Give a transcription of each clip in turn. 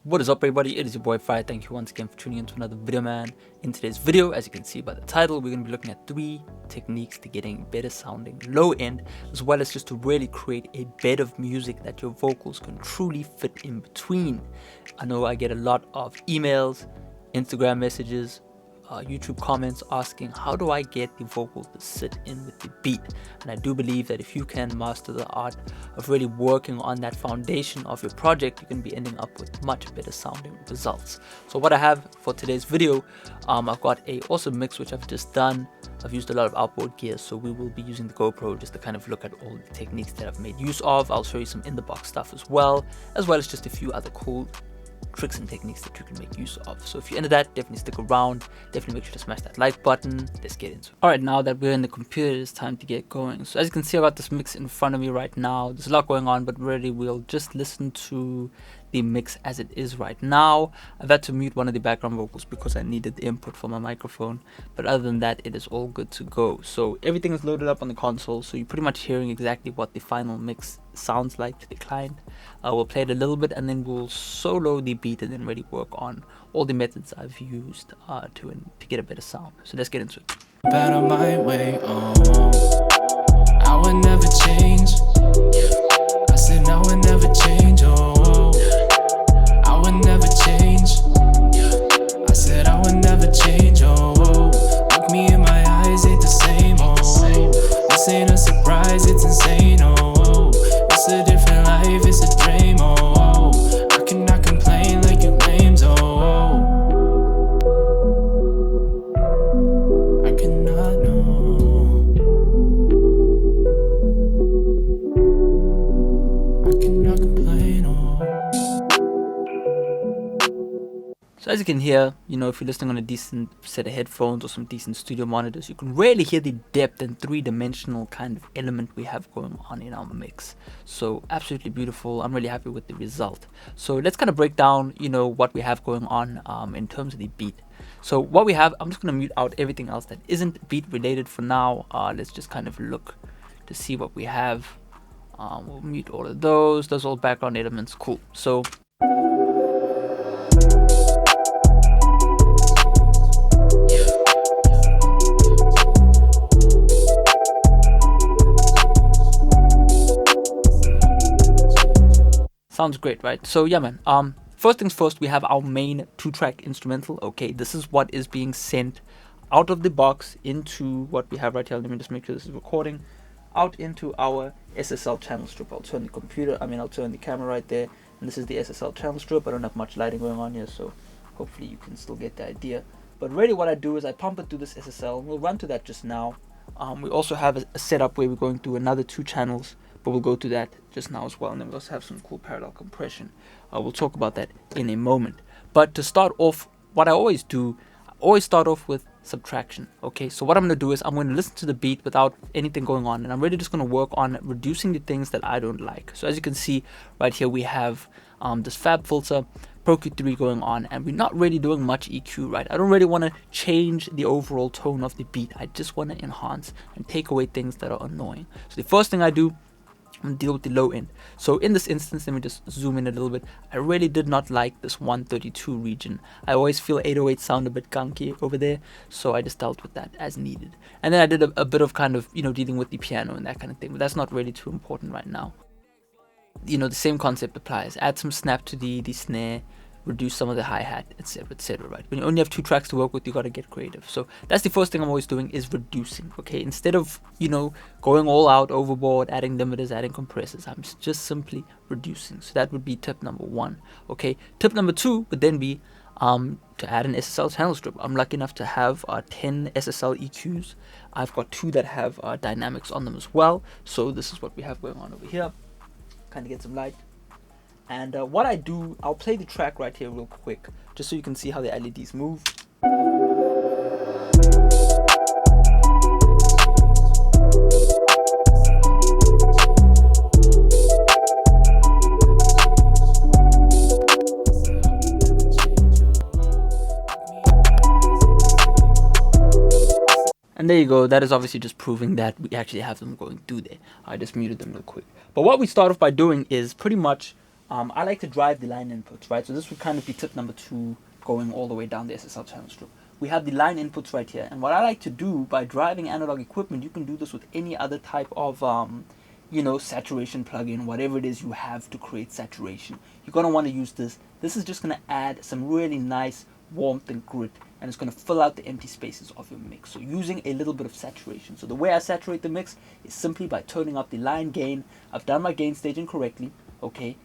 What is up, everybody? It is your boy Farai. Thank you once again for tuning into another video, man. In today's video, as you can see by the title, we're going to be looking at 3 techniques to getting better sounding low end, as well as just to really create a bed of music that your vocals can truly fit in between. I know I get a lot of emails, Instagram messages, YouTube comments asking how do I get the vocals to sit in with the beat, and I do believe that if you can master the art of really working on that foundation of your project, you can be ending up with much better sounding results. So what I have for today's video, I've got a awesome mix which I've just done. I've used a lot of outboard gear, so we will be using the GoPro just to kind of look at all the techniques that I've made use of. I'll show you some in the box stuff as well as just a few other cool tricks and techniques that you can make use of. So if you're into that, definitely stick around. Definitely make sure to smash that like button. Let's get into it. Alright, now that we're in the computer, it's time to get going. So as you can see, I got this mix in front of me right now. There's a lot going on, but really we'll just listen to the mix as it is right now. I've had to mute one of the background vocals because I needed the input for my microphone, but other than that, it is all good to go. So everything is loaded up on the console, so you're pretty much hearing exactly what the final mix sounds like to the client. We'll play it a little bit and then we'll solo the beat and then really work on all the methods I've used to get a better sound. So let's get into it. Better my way, I would never change. I said I would never change, I would never change. I said I would never change, look me in my eyes, ain't the same, this ain't a surprise, it's insane, it's a different life, it's a dream, I cannot complain like you lames, I cannot know, I cannot complain, So as you can hear, if you're listening on a decent set of headphones or some decent studio monitors, you can really hear the depth and three-dimensional kind of element we have going on in our mix. So absolutely beautiful. I'm really happy with the result. So let's kind of break down, what we have going on in terms of the beat. So what we have, I'm just going to mute out everything else that isn't beat related for now. Let's just kind of look to see what we have. We'll mute all of those. Those are all background elements. Cool. So sounds great, right? So yeah, man. First things first, we have our main 2-track instrumental. Okay, this is what is being sent out of the box into what we have right here. Let me just make sure this is recording. Out into our SSL channel strip. I'll turn the camera right there, and this is the SSL channel strip. I don't have much lighting going on here, so hopefully you can still get the idea. But really what I do is I pump it through this SSL, and we'll run to that just now. We also have a setup where we're going through another 2 channels, but we'll go to that just now as well. And then we'll also have some cool parallel compression. We'll talk about that in a moment. But to start off, what I always do, I always start off with subtraction. Okay, so what I'm going to do is I'm going to listen to the beat without anything going on, and I'm really just going to work on reducing the things that I don't like. So as you can see right here, we have this fab filter, Pro Q3 going on, and we're not really doing much EQ, right? I don't really want to change the overall tone of the beat. I just want to enhance and take away things that are annoying. So the first thing I do, I'm going to deal with the low end. So in this instance, let me just zoom in a little bit. I really did not like this 132 region. I always feel 808 sound a bit gunky over there, so I just dealt with that as needed. And then I did a bit of kind of, dealing with the piano and that kind of thing, but that's not really too important right now. The same concept applies. Add some snap to the snare, reduce some of the hi-hat, etc., right? When you only have 2 tracks to work with, you got to get creative. So that's the first thing I'm always doing, is reducing. Okay, instead of going all out overboard, adding limiters, adding compressors, I'm just simply reducing. So that would be tip number 1. Okay, tip number 2 would then be to add an SSL channel strip. I'm lucky enough to have 10 SSL EQs. I've got 2 that have dynamics on them as well. So this is what we have going on over here. Kind of get some light. And what I do, I'll play the track right here real quick, just so you can see how the LEDs move. And there you go. That is obviously just proving that we actually have them going through there. I just muted them real quick. But what we start off by doing is pretty much I like to drive the line inputs, right? So this would kind of be tip number 2, going all the way down the SSL channel strip. We have the line inputs right here, and what I like to do by driving analog equipment, you can do this with any other type of saturation plugin, whatever it is you have to create saturation. You're going to want to use this. This is just going to add some really nice warmth and grit, and it's going to fill out the empty spaces of your mix. So using a little bit of saturation. So the way I saturate the mix is simply by turning up the line gain. I've done my gain staging correctly, okay?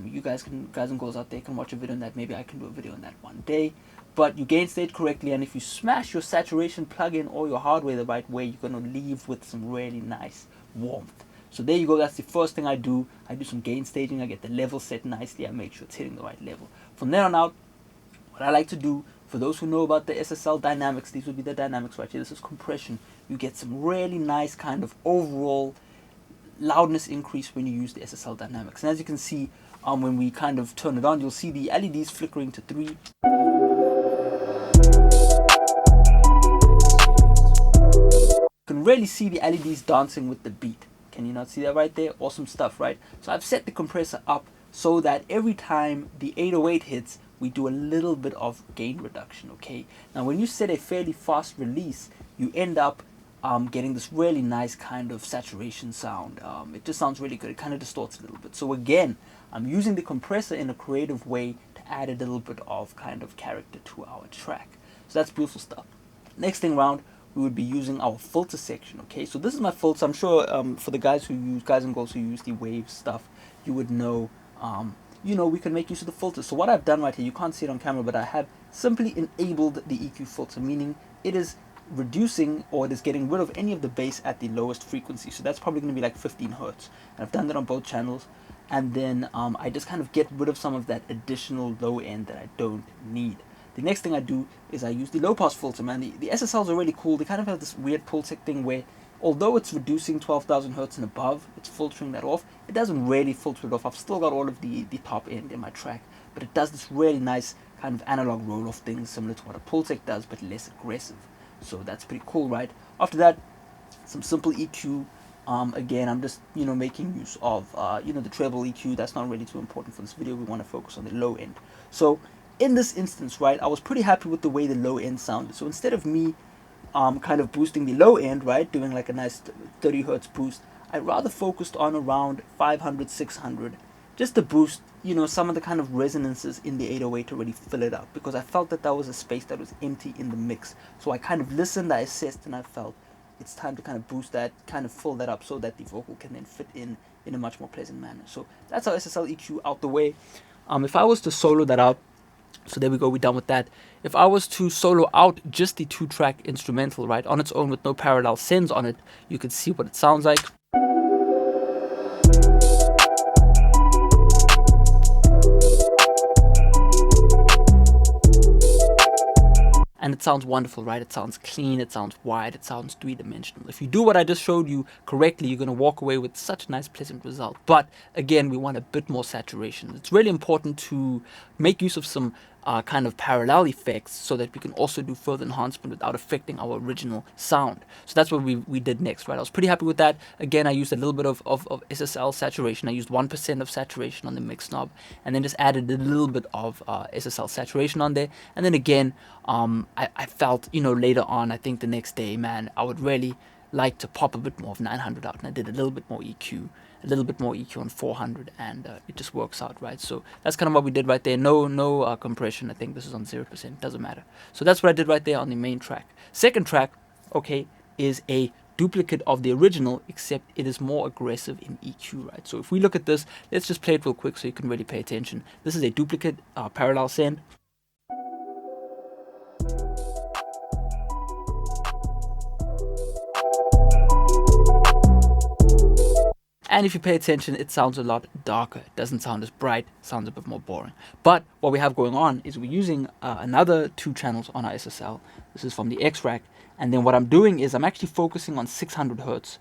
You guys and girls out there can watch a video on that. Maybe I can do a video on that one day. But you gain stage correctly, and if you smash your saturation plugin or your hardware the right way, you're going to leave with some really nice warmth. So there you go. That's the first thing I do. I do some gain staging. I get the level set nicely. I make sure it's hitting the right level. From there on out, what I like to do, for those who know about the SSL dynamics, these would be the dynamics right here. This is compression. You get some really nice kind of overall loudness increase when you use the SSL dynamics. And as you can see, when we kind of turn it on, you'll see the LEDs flickering to 3. You can really see the LEDs dancing with the beat. Can you not see that right there? Awesome stuff, right? So I've set the compressor up so that every time the 808 hits, we do a little bit of gain reduction, okay? Now when you set a fairly fast release, you end up getting this really nice kind of saturation sound. It just sounds really good. It kind of distorts a little bit. So again, I'm using the compressor in a creative way to add a little bit of kind of character to our track. So that's beautiful stuff. Next thing round, we would be using our filter section, okay? So this is my filter. I'm sure for the guys and girls who use the wave stuff, you would know, we can make use of the filter. So what I've done right here, you can't see it on camera, but I have simply enabled the EQ filter, meaning it is reducing, or it is getting rid of any of the bass at the lowest frequency. So that's probably going to be like 15 hertz. And I've done that on both channels. And then I just kind of get rid of some of that additional low end that I don't need. The next thing I do is I use the low pass filter, man. The SSLs are really cool. They kind of have this weird pulsec thing where, although it's reducing 12,000 hertz and above, it's filtering that off. It doesn't really filter it off. I've still got all of the top end in my track, but it does this really nice kind of analog roll-off thing, similar to what a pulsec does, but less aggressive. So that's pretty cool, right? After that, some simple EQ. Again, I'm just making use of the treble EQ. That's not really too important for this video. We want to focus on the low end. So in this instance, right, I was pretty happy with the way the low end sounded. So instead of me kind of boosting the low end, right, doing like a nice 30 hertz boost, I rather focused on around 500, 600, just to boost some of the kind of resonances in the 808 to really fill it up, because I felt that was a space that was empty in the mix. So I kind of listened, I assessed, and I felt it's time to kind of boost that, kind of fill that up so that the vocal can then fit in a much more pleasant manner. So that's our SSL EQ out the way. If I was to solo that out, so there we go, we're done with that. If I was to solo out just the 2-track instrumental, right, on its own with no parallel sends on it, you can see what it sounds like. And it sounds wonderful, right? It sounds clean, it sounds wide, it sounds 3-dimensional. If you do what I just showed you correctly, you're going to walk away with such a nice, pleasant result. But again, we want a bit more saturation. It's really important to make use of some kind of parallel effects so that we can also do further enhancement without affecting our original sound. So that's what we did next, right? I was pretty happy with that. Again, I used a little bit of SSL saturation. I used 1% of saturation on the mix knob, and then just added a little bit of SSL saturation on there. And then again, I felt, later on, I think the next day, man, I would really like to pop a bit more of 900 out, and I did a little bit more EQ. A little bit more EQ on 400, and it just works out, right? So that's kind of what we did right there. No compression. I think this is on 0%. Doesn't matter. So that's what I did right there on the main track. Second track, okay, is a duplicate of the original, except it is more aggressive in EQ, right? So if we look at this, let's just play it real quick so you can really pay attention. This is a duplicate parallel send. And if you pay attention, it sounds a lot darker. It doesn't sound as bright, it sounds a bit more boring. But what we have going on is we're using another 2 channels on our SSL. This is from the X-Rack. And then what I'm doing is I'm actually focusing on 600 hertz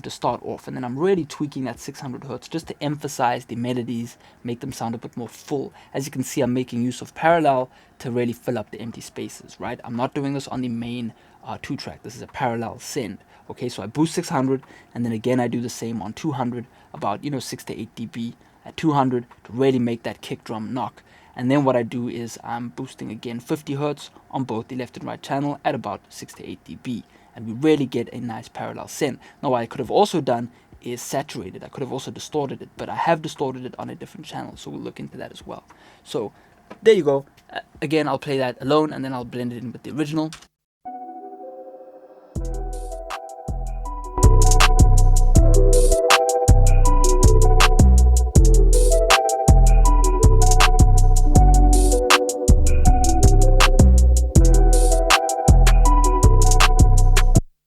to start off. And then I'm really tweaking that 600 hertz just to emphasize the melodies, make them sound a bit more full. As you can see, I'm making use of parallel to really fill up the empty spaces, right? I'm not doing this on the main 2-track. This is a parallel send. Okay, so I boost 600, and then again I do the same on 200, about 6 to 8 dB. I at 200 to really make that kick drum knock. And then what I do is I'm boosting again 50 Hertz on both the left and right channel at about 6 to 8 dB. And we really get a nice parallel send. Now what I could have also done is saturated. I could have also distorted it, but I have distorted it on a different channel, so we'll look into that as well. So there you go. Again, I'll play that alone and then I'll blend it in with the original.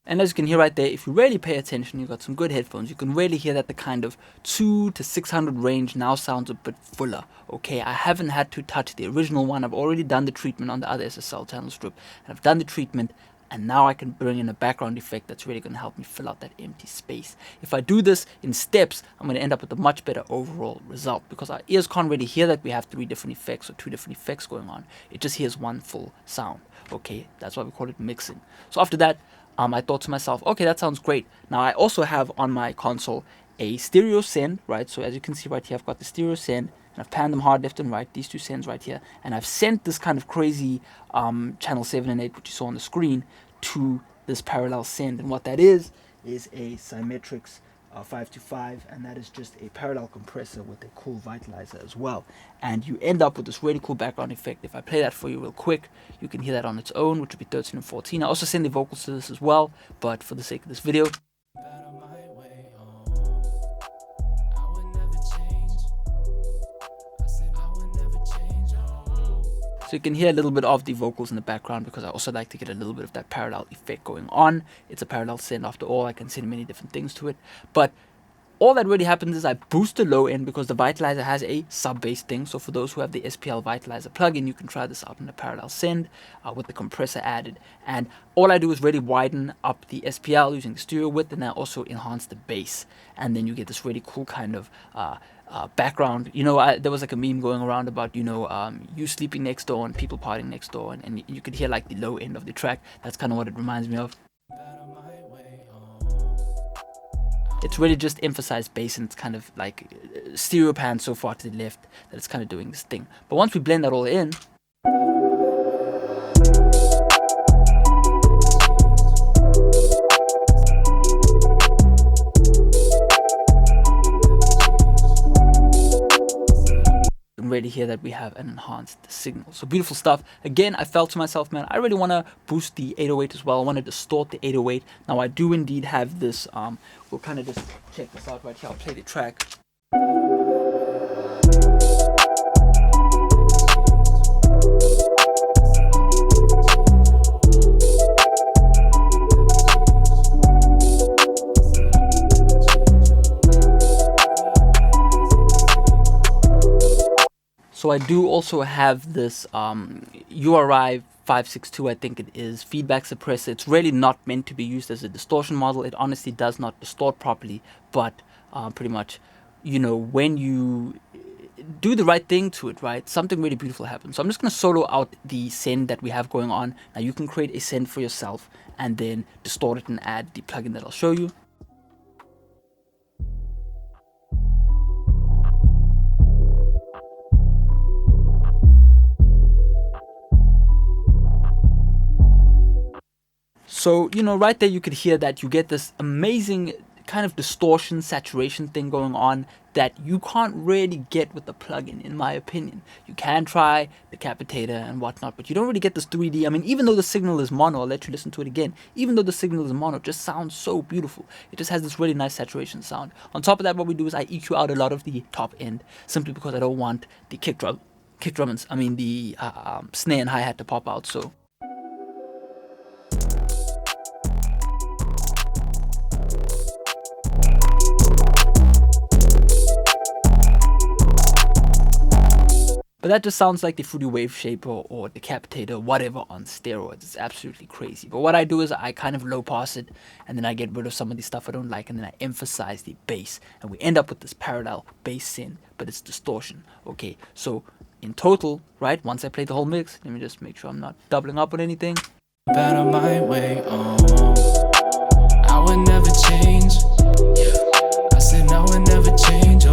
And as you can hear right there, if you really pay attention, you've got some good headphones, you can really hear that the kind of 200 to 600 range now sounds a bit fuller. Okay, I haven't had to touch the original one. I've already done the treatment on the other SSL ChannelStrip, and I've done the treatment, and now I can bring in a background effect that's really going to help me fill out that empty space. If I do this in steps, I'm going to end up with a much better overall result, because our ears can't really hear that we have 3 different effects or 2 different effects going on. It just hears one full sound. Okay, that's why we call it mixing. So after that, I thought to myself, okay, that sounds great. Now I also have on my console a stereo send, right? So as you can see right here, I've got the stereo send, and I've panned them hard left and right, these 2 sends right here, and I've sent this kind of crazy channel 7 and 8, which you saw on the screen, to this parallel send. And what that is a Symmetrics 525, and that is just a parallel compressor with a cool vitalizer as well. And you end up with this really cool background effect. If I play that for you real quick, you can hear that on its own, which would be 13 and 14. I also send the vocals to this as well, but for the sake of this video, so you can hear a little bit of the vocals in the background, because I also like to get a little bit of that parallel effect going on. It's a parallel send after all. I can send many different things to it. But all that really happens is I boost the low end, because the vitalizer has a sub-bass thing. So for those who have the SPL vitalizer plugin, you can try this out in a parallel send with the compressor added. And all I do is really widen up the SPL using the stereo width, and I also enhance the bass. And then you get this really cool kind of background. You know, there was like a meme going around about, you know, you sleeping next door and people partying next door, and you could hear like the low end of the track. That's kind of what it reminds me of. It's really just emphasized bass, and it's kind of like stereo pan so far to the left that it's kind of doing this thing. But once we blend that all in, already hear that we have an enhanced signal. So beautiful stuff. Again, I felt to myself, man, I really want to boost the 808 as well. I want to distort the 808. Now I do indeed have this, we'll kind of just check this out right here. I'll play the track. So I do also have this URI 562, I think it is, feedback suppressor. It's really not meant to be used as a distortion model. It honestly does not distort properly, but pretty much, you know, when you do the right thing to it, right, something really beautiful happens. So I'm just going to solo out the send that we have going on. Now you can create a send for yourself and then distort it and add the plugin that I'll show you. So, you know, right there you could hear that you get this amazing kind of distortion, saturation thing going on that you can't really get with the plugin, in my opinion. You can try the capitator and whatnot, but you don't really get this 3D. I mean, even though the signal is mono, I'll let you listen to it again. Even though the signal is mono, it just sounds so beautiful. It just has this really nice saturation sound. On top of that, what we do is I EQ out a lot of the top end, simply because I don't want the the snare and hi-hat to pop out. So but that just sounds like the Fruity Wave Shaper or the Capitator, whatever, on steroids. It's absolutely crazy. But what I do is I kind of low pass it, and then I get rid of some of the stuff I don't like, and then I emphasize the bass. And we end up with this parallel bass send, but it's distortion. Okay, so in total, right, once I play the whole mix, let me just make sure I'm not doubling up on anything. Better my way, I would never change. I said I would never change,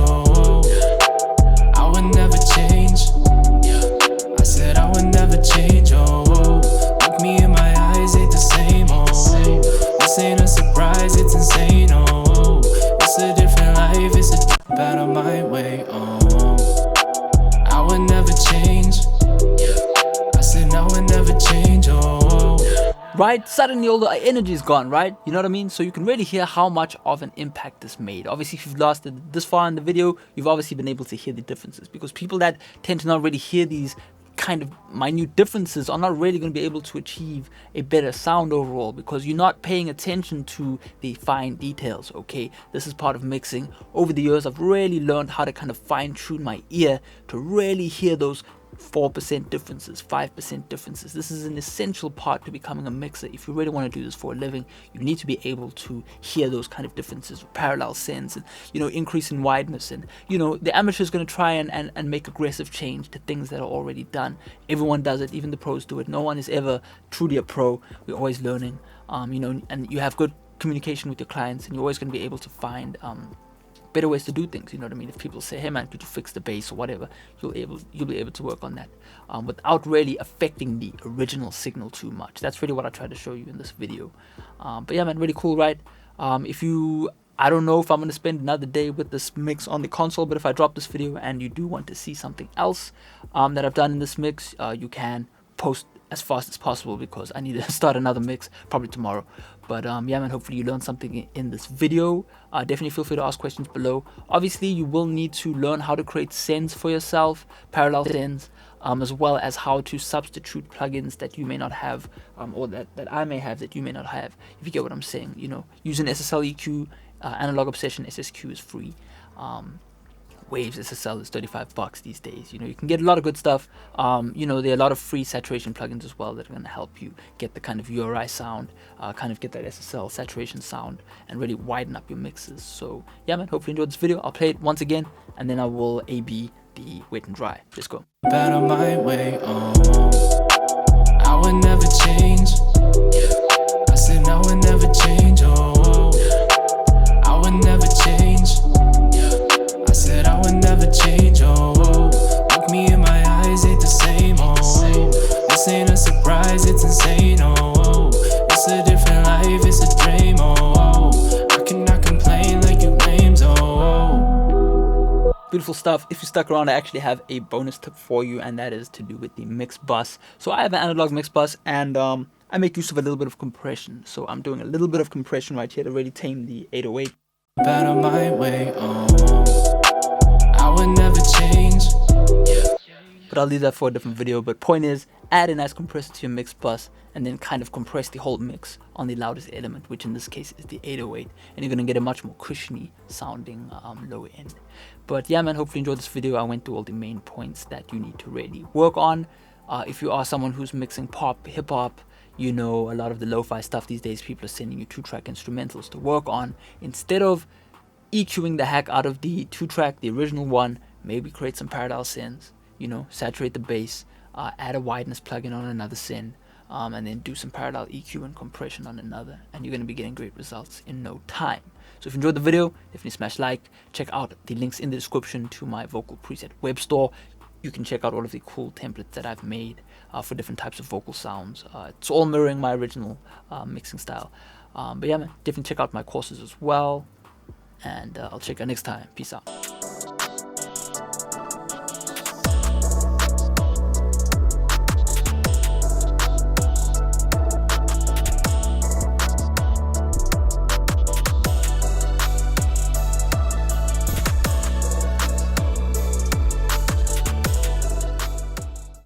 right? Suddenly all the energy is gone, right? You know what I mean? So you can really hear how much of an impact this made. Obviously, if you've lasted this far in the video, you've obviously been able to hear the differences, because people that tend to not really hear these kind of minute differences are not really going to be able to achieve a better sound overall, because you're not paying attention to the fine details. Okay, this is part of mixing. Over the years, I've really learned how to kind of fine tune my ear to really hear those 4% differences, 5% differences. This is an essential part to becoming a mixer. If you really want to do this for a living, you need to be able to hear those kind of differences, parallel sends, and, you know, increase in wideness. And, you know, the amateur is going to try and make aggressive change to things that are already done. Everyone does it, even the pros do it. No one is ever truly a pro. We're always learning, you know, and you have good communication with your clients, and you're always going to be able to find better ways to do things. You know what I mean? If people say, hey man, could you fix the bass or whatever, you'll be able to work on that without really affecting the original signal too much. That's really what I tried to show you in this video. But yeah man, really cool, right? I don't know if I'm going to spend another day with this mix on the console, but if I drop this video and you do want to see something else that I've done in this mix, you can post as fast as possible, because I need to start another mix probably tomorrow. But yeah man, hopefully you learned something in this video. Definitely feel free to ask questions below. Obviously you will need to learn how to create sends for yourself, parallel sends, as well as how to substitute plugins that you may not have, or that I may have that you may not have, if you get what I'm saying. You know, using SSL EQ, Analog Obsession SSQ is free. Waves SSL is $35 these days. You know, you can get a lot of good stuff. You know, there are a lot of free saturation plugins as well that are going to help you get the kind of URI sound, kind of get that SSL saturation sound, and really widen up your mixes. So yeah man, hopefully you enjoyed this video. I'll play it once again, and then I will A/B the wet and dry. Let's go. Better my way, I would never change. I said I would never change, I would never change. I said I would never change, look me in my eyes, ain't the same, this ain't a surprise, it's insane, it's a different life, it's a dream, I cannot complain like you names, Beautiful stuff. If you stuck around, I actually have a bonus tip for you, and that is to do with the mix bus. So I have an analog mix bus, and I make use of a little bit of compression. So I'm doing a little bit of compression right here to really tame the 808. Better my way, I would never change. But I'll leave that for a different video. But point is, add a nice compressor to your mix bus, and then kind of compress the whole mix on the loudest element, which in this case is the 808, and you're going to get a much more cushiony sounding low end. But yeah man, hopefully you enjoyed this video. I went through all the main points that you need to really work on. If you are someone who's mixing pop, hip-hop, you know, a lot of the lo-fi stuff these days, people are sending you 2-track instrumentals to work on. Instead of EQing the heck out of the 2-track, the original one, maybe create some parallel sends, you know, saturate the bass, add a wideness plugin on another send, and then do some parallel EQ and compression on another, and you're going to be getting great results in no time. So if you enjoyed the video, definitely smash like. Check out the links in the description to my vocal preset web store. You can check out all of the cool templates that I've made for different types of vocal sounds. It's all mirroring my original mixing style. But yeah man, definitely check out my courses as well, and I'll check you out next time. Peace out.